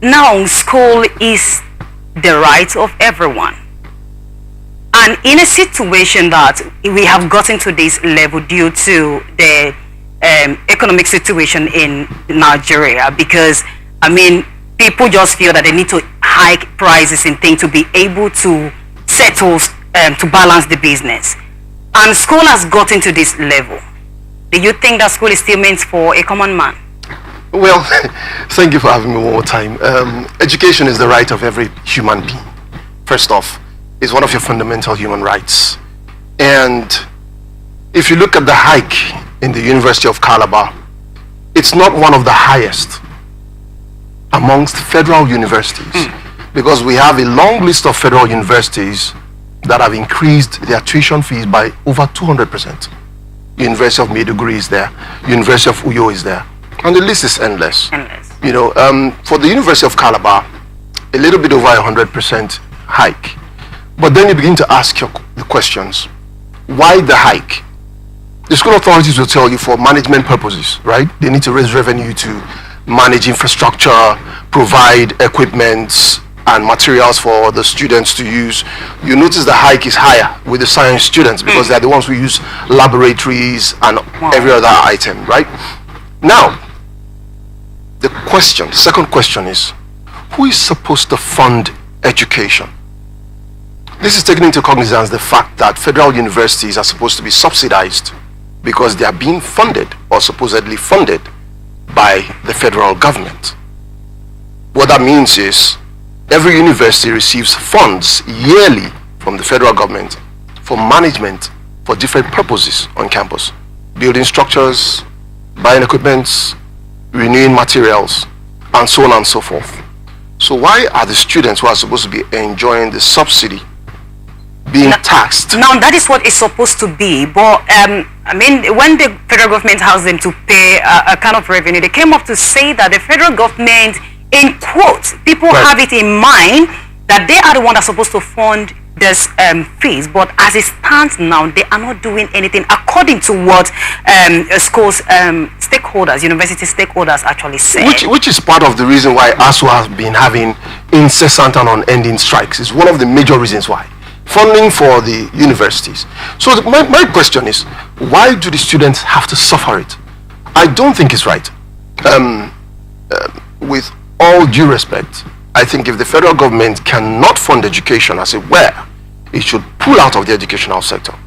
now school is the right of everyone. And in a situation that we have gotten to this level due to the economic situation in Nigeria, because I mean, people just feel that they need to hike prices and things to be able to settle, to balance the business. And school has gotten to this level. Do you think that school is still meant for a common man? Well, thank you for having me one more time. Education is the right of every human being. First off, it's one of your fundamental human rights. And if you look at the hike in the University of Calabar, it's not one of the highest amongst federal universities, because we have a long list of federal universities that have increased their tuition fees by over 200%. University of Maiduguri is there, University of Uyo is there, and the list is endless. You know, for the University of Calabar, a little bit over 100% hike. But then you begin to ask the questions. Why the hike? The school authorities will tell you for management purposes, right? They need to raise revenue to manage infrastructure, provide equipment and materials for the students to use. You notice the hike is higher with the science students because they're the ones who use laboratories and every other item, right? Now, the second question is, who is supposed to fund education? This is taking into cognizance the fact that federal universities are supposed to be subsidized because they are being funded or supposedly funded by the federal government. What that means is every university receives funds yearly from the federal government for management for different purposes on campus. Building structures, buying equipment, renewing materials, and so on and so forth. So why are the students who are supposed to be enjoying the subsidy being taxed? Now that is what it's supposed to be, but I mean, when the federal government asked them to pay a kind of revenue, they came up to say that the federal government, in quotes, people have it in mind that they are the one that's supposed to fund this fees, but as it stands now, they are not doing anything according to what schools stakeholders, university stakeholders actually say. Which is part of the reason why ASUU has been having incessant and unending strikes. It's one of the major reasons why. Funding for the universities. So my question is, why do the students have to suffer it? I don't think it's right. With all due respect, I think if the federal government cannot fund education as it were, it should pull out of the educational sector.